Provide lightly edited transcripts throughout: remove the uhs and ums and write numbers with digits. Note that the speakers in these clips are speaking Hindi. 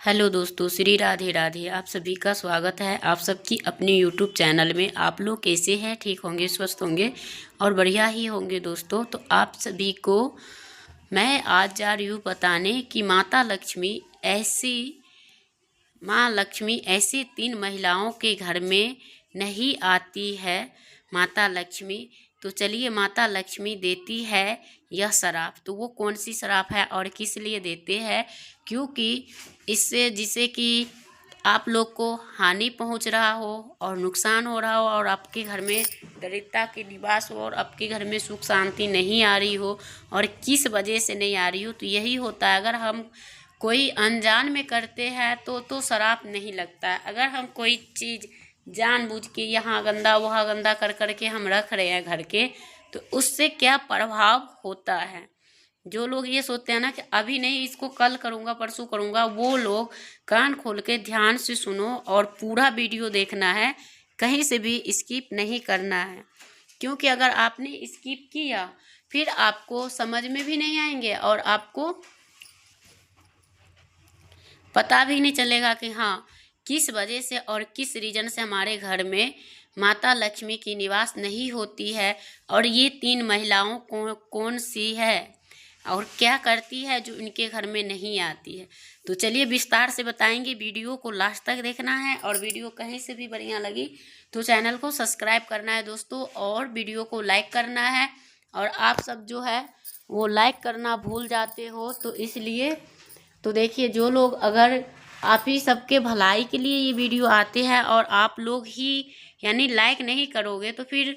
हेलो दोस्तों, श्री राधे राधे। आप सभी का स्वागत है आप सबकी अपनी यूट्यूब चैनल में। आप लोग कैसे हैं? ठीक होंगे, स्वस्थ होंगे और बढ़िया ही होंगे दोस्तों। तो आप सभी को मैं आज जा रही हूँ बताने कि माँ लक्ष्मी ऐसी 3 महिलाओं के घर में नहीं आती है माता लक्ष्मी। तो चलिए, माता लक्ष्मी देती है यह श्राप। तो वो कौन सी श्राप है और किस लिए देते हैं? क्योंकि इससे जिसे कि आप लोग को हानि पहुंच रहा हो और नुकसान हो रहा हो और आपके घर में दरिद्रता के निवास हो और आपके घर में सुख शांति नहीं आ रही हो और किस वजह से नहीं आ रही हो। तो यही होता है, अगर हम कोई अनजान में करते हैं तो श्राप नहीं लगता है। अगर हम कोई चीज़ जानबूझ के यहाँ गंदा वहाँ गंदा कर कर के हम रख रहे हैं घर के, तो उससे क्या प्रभाव होता है। जो लोग ये सोचते हैं ना कि अभी नहीं, इसको कल करूँगा परसों करूँगा, वो लोग कान खोल के ध्यान से सुनो और पूरा वीडियो देखना है, कहीं से भी स्किप नहीं करना है। क्योंकि अगर आपने स्किप किया फिर आपको समझ में भी नहीं आएंगे और आपको पता भी नहीं चलेगा कि हाँ, किस वजह से और किस रीजन से हमारे घर में माता लक्ष्मी की निवास नहीं होती है। और ये 3 महिलाओं कौन सी है और क्या करती है जो इनके घर में नहीं आती है। तो चलिए विस्तार से बताएंगे, वीडियो को लास्ट तक देखना है। और वीडियो कहीं से भी बढ़िया लगी तो चैनल को सब्सक्राइब करना है दोस्तों, और वीडियो को लाइक करना है। और आप सब जो है वो लाइक करना भूल जाते हो, तो इसलिए तो देखिए, जो लोग अगर आप ही सबके भलाई के लिए ये वीडियो आते हैं और आप लोग ही यानी लाइक नहीं करोगे, तो फिर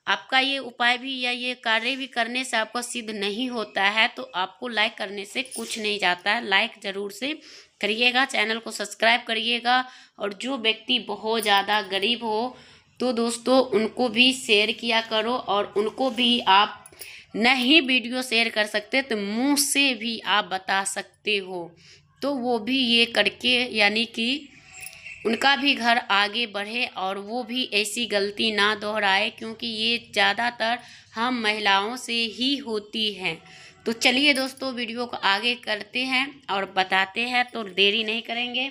आपका ये उपाय भी या ये कार्य भी करने से आपका सिद्ध नहीं होता है। तो आपको लाइक करने से कुछ नहीं जाता है, लाइक ज़रूर से करिएगा, चैनल को सब्सक्राइब करिएगा। और जो व्यक्ति बहुत ज़्यादा गरीब हो तो दोस्तों उनको भी शेयर किया करो, और उनको भी आप नहीं वीडियो शेयर कर सकते तो मुंह से भी आप बता सकते हो, तो वो भी ये करके यानी कि उनका भी घर आगे बढ़े और वो भी ऐसी गलती ना दोहराए, क्योंकि ये ज़्यादातर हम महिलाओं से ही होती हैं। तो चलिए दोस्तों, वीडियो को आगे करते हैं और बताते हैं। तो देरी नहीं करेंगे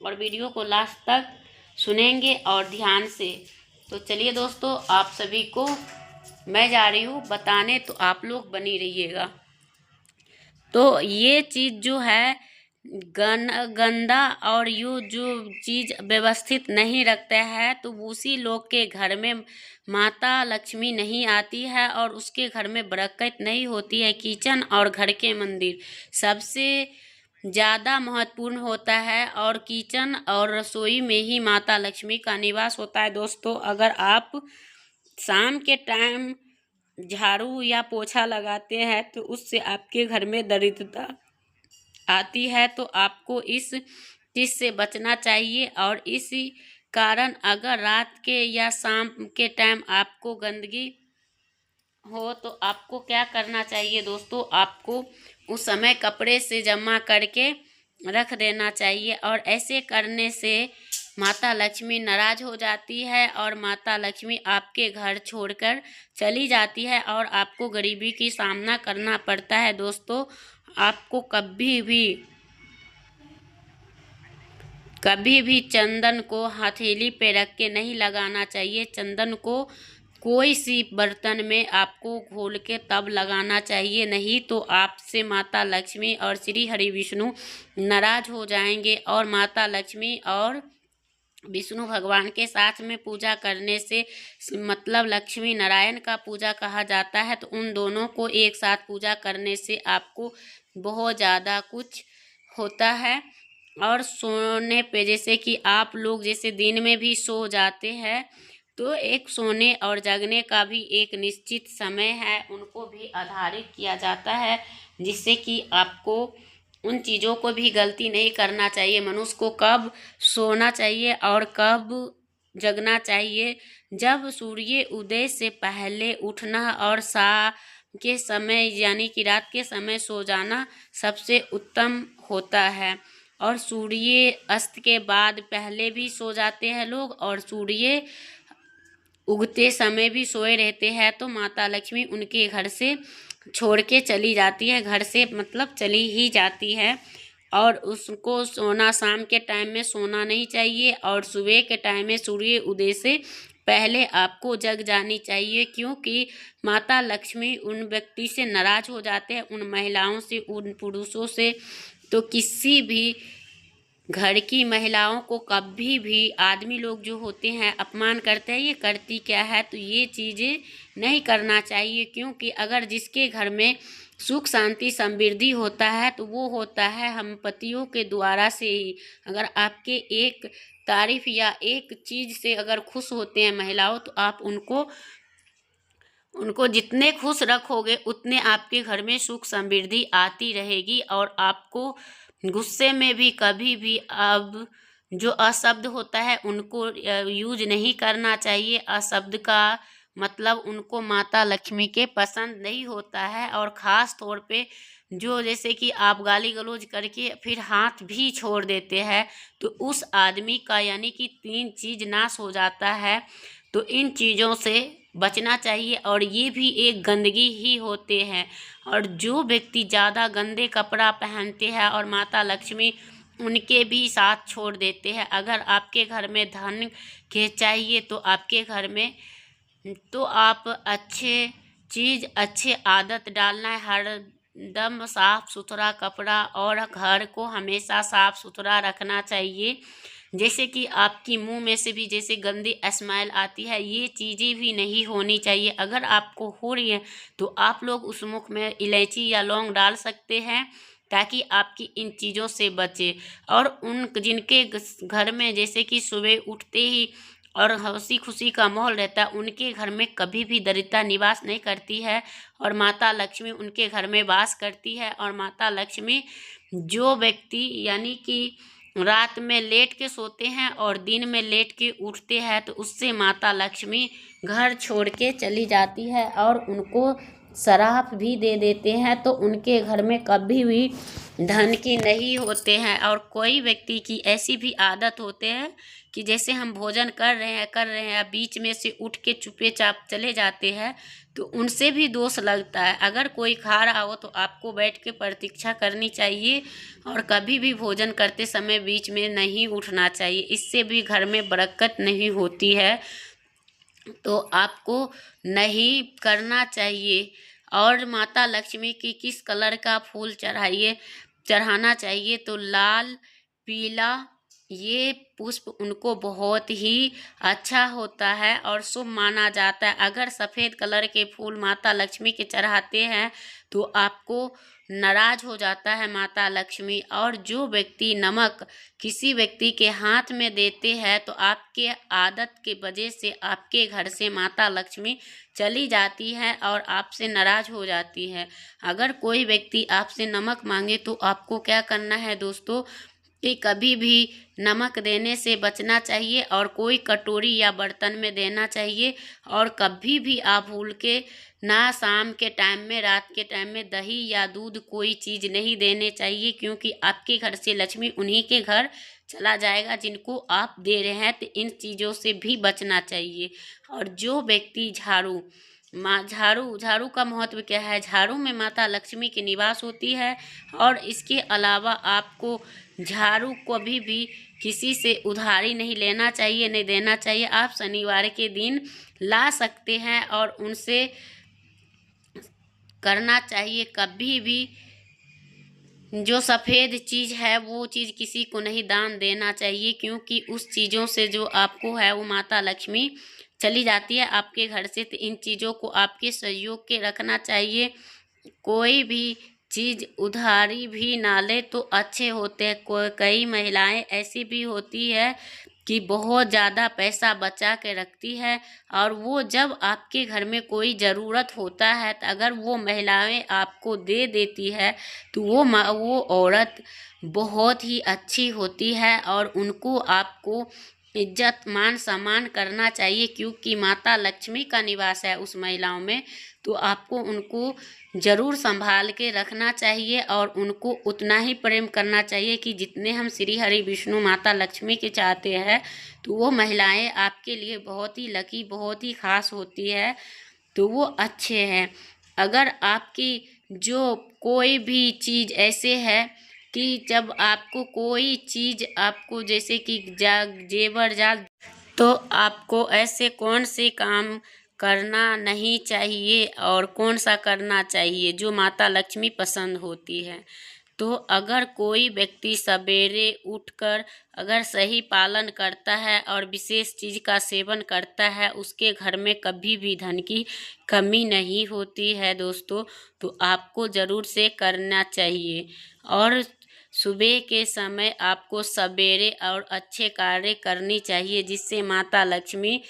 और वीडियो को लास्ट तक सुनेंगे और ध्यान से। तो चलिए दोस्तों, आप सभी को मैं जा रही हूँ बताने, तो आप लोग बनी रहिएगा। तो ये चीज़ जो है गंदा और यो जो चीज़ व्यवस्थित नहीं रखते हैं, तो उसी लोग के घर में माता लक्ष्मी नहीं आती है और उसके घर में बरकत नहीं होती है। किचन और घर के मंदिर सबसे ज़्यादा महत्वपूर्ण होता है, और किचन और रसोई में ही माता लक्ष्मी का निवास होता है दोस्तों। अगर आप शाम के टाइम झाड़ू या पोछा लगाते हैं तो उससे आपके घर में दरिद्रता आती है, तो आपको इस चीज़ से बचना चाहिए। और इसी कारण अगर रात के या शाम के टाइम आपको गंदगी हो तो आपको क्या करना चाहिए दोस्तों, आपको उस समय कपड़े से जमा करके रख देना चाहिए। और ऐसे करने से माता लक्ष्मी नाराज हो जाती है और माता लक्ष्मी आपके घर छोड़कर चली जाती है और आपको गरीबी की सामना करना पड़ता है दोस्तों। आपको कभी भी चंदन को हथेली पे रख के नहीं लगाना चाहिए। चंदन को कोई सी बर्तन में आपको घोल के तब लगाना चाहिए, नहीं तो आपसे माता लक्ष्मी और श्री हरि विष्णु नाराज हो जाएंगे। और माता लक्ष्मी और विष्णु भगवान के साथ में पूजा करने से मतलब लक्ष्मी नारायण का पूजा कहा जाता है, तो उन दोनों को एक साथ पूजा करने से आपको बहुत ज़्यादा कुछ होता है। और सोने पे जैसे कि आप लोग जैसे दिन में भी सो जाते हैं, तो एक सोने और जगने का भी एक निश्चित समय है, उनको भी आधारित किया जाता है, जिससे कि आपको उन चीज़ों को भी गलती नहीं करना चाहिए। मनुष्य को कब सोना चाहिए और कब जगना चाहिए, जब सूर्य उदय से पहले उठना और शाम के समय यानी कि रात के समय सो जाना सबसे उत्तम होता है। और सूर्य अस्त के बाद पहले भी सो जाते हैं लोग, और सूर्य उगते समय भी सोए रहते हैं, तो माता लक्ष्मी उनके घर से छोड़ के चली जाती है, घर से मतलब चली ही जाती है। और उसको सोना शाम के टाइम में सोना नहीं चाहिए, और सुबह के टाइम में सूर्य उदय से पहले आपको जग जानी चाहिए, क्योंकि माता लक्ष्मी उन व्यक्ति से नाराज हो जाते हैं, उन महिलाओं से, उन पुरुषों से। तो किसी भी घर की महिलाओं को कभी भी आदमी लोग जो होते हैं अपमान करते हैं, ये करती क्या है, तो ये चीज़ें नहीं करना चाहिए। क्योंकि अगर जिसके घर में सुख शांति समृद्धि होता है तो वो होता है हम पतियों के द्वारा से ही। अगर आपके एक तारीफ या एक चीज़ से अगर खुश होते हैं महिलाओं, तो आप उनको जितने खुश रखोगे उतने आपके घर में सुख समृद्धि आती रहेगी। और आपको गुस्से में भी कभी भी अब जो अशब्द होता है उनको यूज नहीं करना चाहिए। अशब्द का मतलब उनको माता लक्ष्मी के पसंद नहीं होता है। और ख़ास तौर पे जो जैसे कि आप गाली गलौज करके फिर हाथ भी छोड़ देते हैं, तो उस आदमी का यानी कि 3 चीज़ नाश हो जाता है। तो इन चीज़ों से बचना चाहिए, और ये भी एक गंदगी ही होते हैं। और जो व्यक्ति ज़्यादा गंदे कपड़ा पहनते हैं और माता लक्ष्मी उनके भी साथ छोड़ देते हैं। अगर आपके घर में धन के चाहिए तो आपके घर में तो आप अच्छे चीज़ अच्छे आदत डालना है, हर दम साफ सुथरा कपड़ा और घर को हमेशा साफ सुथरा रखना चाहिए। जैसे कि आपकी मुंह में से भी जैसे गंदी स्मेल आती है, ये चीज़ें भी नहीं होनी चाहिए। अगर आपको हो रही है तो आप लोग उस मुख में इलायची या लौंग डाल सकते हैं, ताकि आपकी इन चीज़ों से बचे। और उन जिनके घर में जैसे कि सुबह उठते ही और हंसी खुशी का माहौल रहता है, उनके घर में कभी भी दरिद्रता निवास नहीं करती है, और माता लक्ष्मी उनके घर में वास करती है। और माता लक्ष्मी जो व्यक्ति यानी कि रात में लेट के सोते हैं और दिन में लेट के उठते हैं, तो उससे माता लक्ष्मी घर छोड़ के चली जाती है और उनको श्राप भी दे देते हैं। तो उनके घर में कभी भी धन की नहीं होते हैं। और कोई व्यक्ति की ऐसी भी आदत होते हैं कि जैसे हम भोजन कर रहे हैं बीच में से उठ के चुपे चाप चले जाते हैं, तो उनसे भी दोष लगता है। अगर कोई खा रहा हो तो आपको बैठ के प्रतीक्षा करनी चाहिए, और कभी भी भोजन करते समय बीच में नहीं उठना चाहिए, इससे भी घर में बरकत नहीं होती है। तो आपको नहीं करना चाहिए। और माता लक्ष्मी की किस कलर का फूल चढ़ाना चाहिए, तो लाल, पीला, ये पुष्प उनको बहुत ही अच्छा होता है और शुभ माना जाता है। अगर सफ़ेद कलर के फूल माता लक्ष्मी के चढ़ाते हैं तो आपको नाराज हो जाता है माता लक्ष्मी। और जो व्यक्ति नमक किसी व्यक्ति के हाथ में देते हैं, तो आपके आदत के वजह से आपके घर से माता लक्ष्मी चली जाती है और आपसे नाराज हो जाती है। अगर कोई व्यक्ति आपसे नमक मांगे तो आपको क्या करना है दोस्तों, कि कभी भी नमक देने से बचना चाहिए, और कोई कटोरी या बर्तन में देना चाहिए। और कभी भी आप भूल के ना शाम के टाइम में, रात के टाइम में दही या दूध कोई चीज़ नहीं देने चाहिए, क्योंकि आपके घर से लक्ष्मी उन्हीं के घर चला जाएगा जिनको आप दे रहे हैं। तो इन चीज़ों से भी बचना चाहिए। और जो व्यक्ति झाड़ू का महत्व क्या है, झाड़ू में माता लक्ष्मी की निवास होती है। और इसके अलावा आपको झाड़ू कभी भी किसी से उधारी नहीं लेना चाहिए, नहीं देना चाहिए। आप शनिवार के दिन ला सकते हैं और उनसे करना चाहिए। कभी भी जो सफ़ेद चीज़ है वो चीज़ किसी को नहीं दान देना चाहिए, क्योंकि उस चीज़ों से जो आपको है वो माता लक्ष्मी चली जाती है आपके घर से। तो इन चीज़ों को आपके सहयोग के रखना चाहिए। कोई भी चीज़ उधारी भी ना ले तो अच्छे होते हैं। कई महिलाएं ऐसी भी होती है कि बहुत ज़्यादा पैसा बचा के रखती है, और वो जब आपके घर में कोई ज़रूरत होता है तो अगर वो महिलाएं आपको दे देती है, तो वो औरत बहुत ही अच्छी होती है, और उनको आपको इज्जत मान सम्मान करना चाहिए, क्योंकि माता लक्ष्मी का निवास है उस महिलाओं में। तो आपको उनको ज़रूर संभाल के रखना चाहिए, और उनको उतना ही प्रेम करना चाहिए कि जितने हम श्री हरि विष्णु माता लक्ष्मी के चाहते हैं। तो वो महिलाएं आपके लिए बहुत ही लकी, बहुत ही खास होती है, तो वो अच्छे हैं। अगर आपकी जो कोई भी चीज़ ऐसे है कि जब आपको कोई चीज़ आपको जैसे कि जेवर जाल, तो आपको ऐसे कौन से काम करना नहीं चाहिए और कौन सा करना चाहिए जो माता लक्ष्मी पसंद होती है। तो अगर कोई व्यक्ति सवेरे उठकर अगर सही पालन करता है और विशेष चीज़ का सेवन करता है, उसके घर में कभी भी धन की कमी नहीं होती है दोस्तों। तो आपको ज़रूर से करना चाहिए। और सुबह के समय आपको सवेरे और अच्छे कार्य करनी चाहिए, जिससे माता लक्ष्मी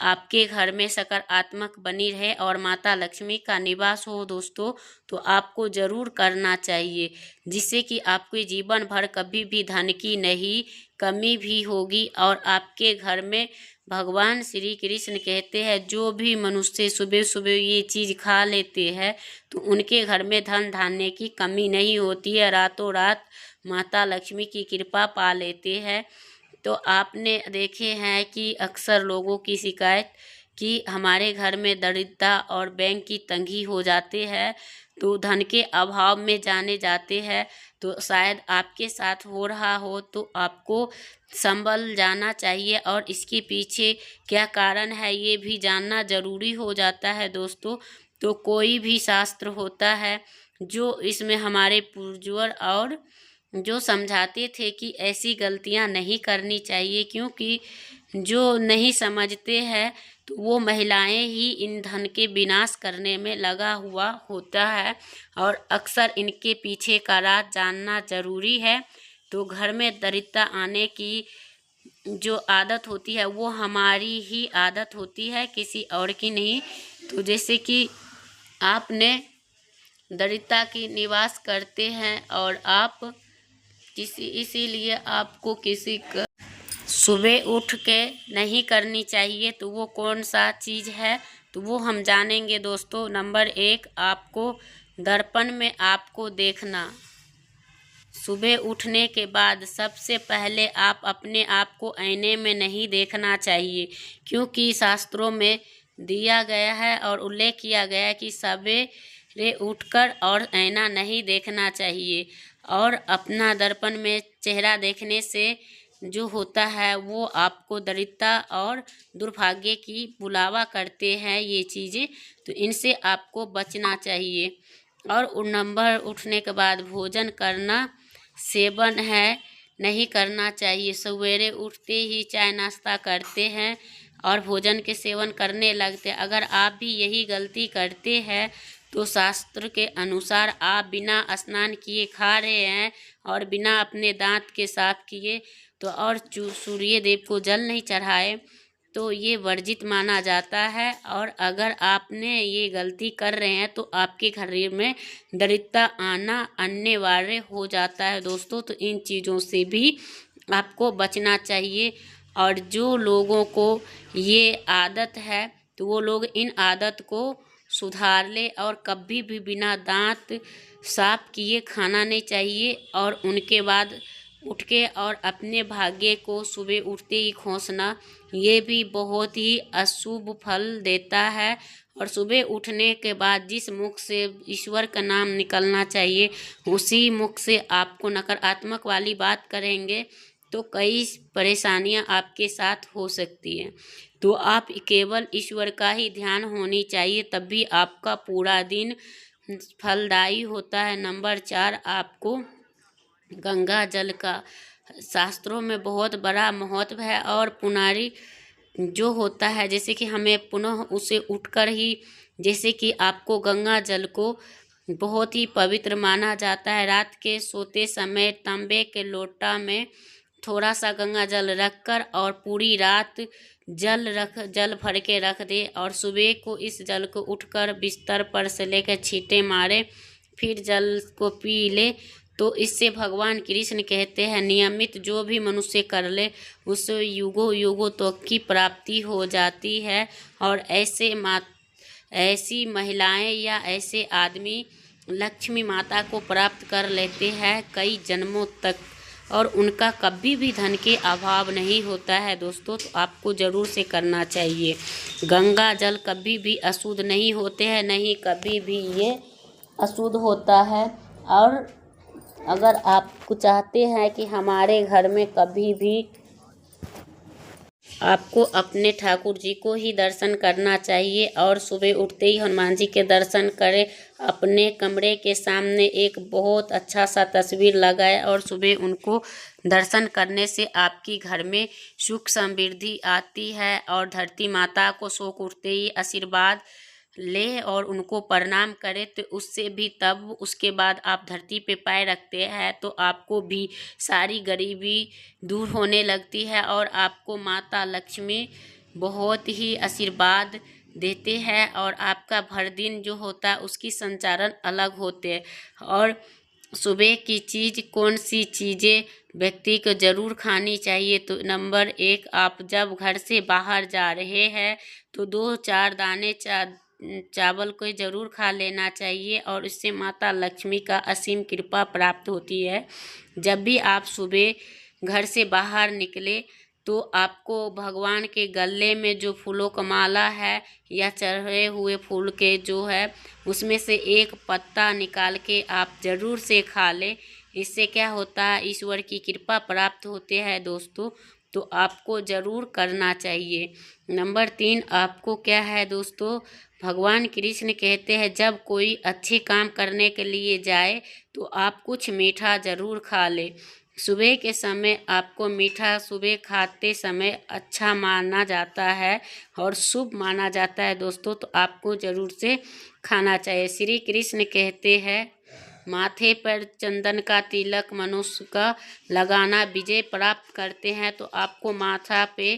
आपके घर में सकारात्मक बनी रहे और माता लक्ष्मी का निवास हो दोस्तों। तो आपको ज़रूर करना चाहिए, जिससे कि आपके जीवन भर कभी भी धन की नहीं कमी भी होगी। और आपके घर में भगवान श्री कृष्ण कहते हैं, जो भी मनुष्य सुबह सुबह ये चीज़ खा लेते हैं तो उनके घर में धन धान्य की कमी नहीं होती है, रातों रात माता लक्ष्मी की कृपा पा लेते हैं। तो आपने देखे हैं कि अक्सर लोगों की शिकायत कि हमारे घर में दरिद्रता और बैंक की तंगी हो जाते हैं, तो धन के अभाव में जाने जाते हैं। तो शायद आपके साथ हो रहा हो, तो आपको संभल जाना चाहिए और इसके पीछे क्या कारण है ये भी जानना ज़रूरी हो जाता है दोस्तों। तो कोई भी शास्त्र होता है जो इसमें हमारे पूर्वज और जो समझाते थे कि ऐसी गलतियां नहीं करनी चाहिए, क्योंकि जो नहीं समझते हैं तो वो महिलाएं ही इन धन के विनाश करने में लगा हुआ होता है और अक्सर इनके पीछे का राज जानना ज़रूरी है। तो घर में दरिद्रता आने की जो आदत होती है वो हमारी ही आदत होती है, किसी और की नहीं। तो जैसे कि आपने दरिद्रता की निवास करते हैं और आप इसीलिए आपको किसी का सुबह उठ के नहीं करनी चाहिए, तो वो कौन सा चीज़ है तो वो हम जानेंगे दोस्तों। नंबर 1, आपको दर्पण में आपको देखना। सुबह उठने के बाद सबसे पहले आप अपने आप को आईने में नहीं देखना चाहिए, क्योंकि शास्त्रों में दिया गया है और उल्लेख किया गया है कि सवेरे उठकर और आईना नहीं देखना चाहिए। और अपना दर्पण में चेहरा देखने से जो होता है वो आपको दरिद्रता और दुर्भाग्य की बुलावा करते हैं ये चीज़ें, तो इनसे आपको बचना चाहिए। और नंबर उठने के बाद भोजन करना, सेवन है नहीं करना चाहिए। सवेरे उठते ही चाय नाश्ता करते हैं और भोजन के सेवन करने लगते हैं। अगर आप भी यही गलती करते हैं तो शास्त्र के अनुसार आप बिना स्नान किए खा रहे हैं और बिना अपने दांत के साफ किए तो और सूर्य देव को जल नहीं चढ़ाए तो ये वर्जित माना जाता है। और अगर आपने ये गलती कर रहे हैं तो आपके घर में दरिद्रता आना अनिवार्य हो जाता है दोस्तों। तो इन चीज़ों से भी आपको बचना चाहिए। और जो लोगों को ये आदत है तो वो लोग इन आदत को सुधार ले और कभी भी बिना दांत साफ किए खाना नहीं चाहिए। और उनके बाद उठ के और अपने भाग्य को सुबह उठते ही खोसना, ये भी बहुत ही अशुभ फल देता है। और सुबह उठने के बाद जिस मुख से ईश्वर का नाम निकलना चाहिए उसी मुख से आपको नकारात्मक वाली बात करेंगे तो कई परेशानियां आपके साथ हो सकती हैं। तो आप केवल ईश्वर का ही ध्यान होनी चाहिए, तभी आपका पूरा दिन फलदायी होता है। नंबर 4, आपको गंगा जल का शास्त्रों में बहुत बड़ा महत्व है। और पुनारी जो होता है जैसे कि हमें पुनः उसे उठकर ही, जैसे कि आपको गंगा जल को बहुत ही पवित्र माना जाता है। रात के सोते समय तांबे के लोटा में थोड़ा सा गंगा जल रखकर और पूरी रात जल भर के रख दे और सुबह को इस जल को उठकर बिस्तर पर से लेकर छींटे मारे, फिर जल को पी ले। तो इससे भगवान कृष्ण कहते हैं, नियमित जो भी मनुष्य कर ले उससे युगों युगों तक की प्राप्ति हो जाती है। और ऐसी महिलाएं या ऐसे आदमी लक्ष्मी माता को प्राप्त कर लेते हैं कई जन्मों तक और उनका कभी भी धन के अभाव नहीं होता है दोस्तों। तो आपको ज़रूर से करना चाहिए। गंगा जल कभी भी अशुद्ध नहीं होते हैं, नहीं कभी भी ये अशुद्ध होता है। और अगर आप चाहते हैं कि हमारे घर में कभी भी आपको अपने ठाकुर जी को ही दर्शन करना चाहिए और सुबह उठते ही हनुमान जी के दर्शन करें। अपने कमरे के सामने एक बहुत अच्छा सा तस्वीर लगाएं और सुबह उनको दर्शन करने से आपकी घर में सुख समृद्धि आती है। और धरती माता को सुबह उठते ही आशीर्वाद ले और उनको प्रणाम करें तो उससे भी तब उसके बाद आप धरती पे पैर रखते हैं तो आपको भी सारी गरीबी दूर होने लगती है और आपको माता लक्ष्मी बहुत ही आशीर्वाद देते हैं और आपका भर दिन जो होता है उसकी संचालन अलग होते हैं। और सुबह की चीज़ कौन सी चीज़ें व्यक्ति को ज़रूर खानी चाहिए, तो नंबर 1, आप जब घर से बाहर जा रहे हैं तो 2-4 दाने चावल को ज़रूर खा लेना चाहिए और इससे माता लक्ष्मी का असीम कृपा प्राप्त होती है। जब भी आप सुबह घर से बाहर निकले तो आपको भगवान के गले में जो फूलों का माला है या चढ़े हुए फूल के जो है उसमें से एक पत्ता निकाल के आप ज़रूर से खा लें। इससे क्या होता है, ईश्वर की कृपा प्राप्त होते हैं दोस्तों, तो आपको ज़रूर करना चाहिए। नंबर 3, आपको क्या है दोस्तों, भगवान कृष्ण कहते हैं जब कोई अच्छे काम करने के लिए जाए तो आप कुछ मीठा ज़रूर खा ले। सुबह के समय आपको मीठा सुबह खाते समय अच्छा माना जाता है और शुभ माना जाता है दोस्तों, तो आपको ज़रूर से खाना चाहिए। श्री कृष्ण कहते हैं माथे पर चंदन का तिलक मनुष्य का लगाना विजय प्राप्त करते हैं, तो आपको माथा पे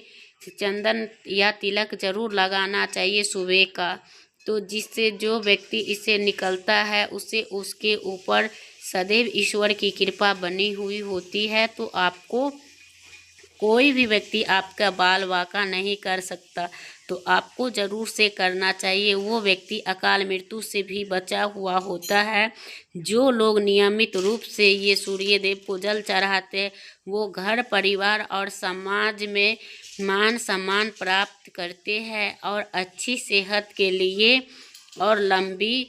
चंदन या तिलक ज़रूर लगाना चाहिए सुबह का। तो जिससे जो व्यक्ति इसे निकलता है उसे उसके ऊपर सदैव ईश्वर की कृपा बनी हुई होती है, तो आपको कोई भी व्यक्ति आपका बाल वाका नहीं कर सकता, तो आपको ज़रूर से करना चाहिए। वो व्यक्ति अकाल मृत्यु से भी बचा हुआ होता है। जो लोग नियमित रूप से ये सूर्य देव को जल चढ़ाते हैं वो घर परिवार और समाज में मान सम्मान प्राप्त करते हैं और अच्छी सेहत के लिए और लंबी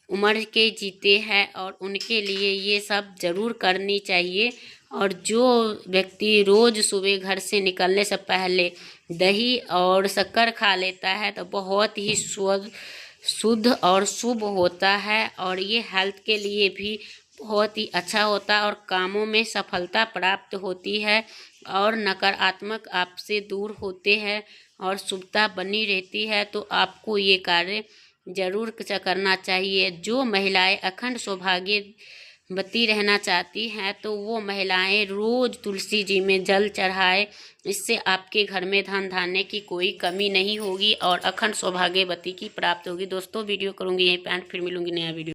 उम्र के जीते हैं, और उनके लिए ये सब ज़रूर करनी चाहिए। और जो व्यक्ति रोज़ सुबह घर से निकलने से पहले दही और शक्कर खा लेता है तो बहुत ही शुद्ध और शुभ होता है और ये हेल्थ के लिए भी बहुत ही अच्छा होता है और कामों में सफलता प्राप्त होती है और नकारात्मक आपसे दूर होते हैं और शुभता बनी रहती है। तो आपको ये कार्य ज़रूर करना चाहिए। जो महिलाएं अखंड सौभाग्यवती रहना चाहती हैं तो वो महिलाएं रोज़ तुलसी जी में जल चढ़ाए। इससे आपके घर में धन धान्य की कोई कमी नहीं होगी और अखंड सौभाग्यवती की प्राप्त होगी। दोस्तों वीडियो करूँगी यहीं पे, फिर मिलूँगी नया वीडियो।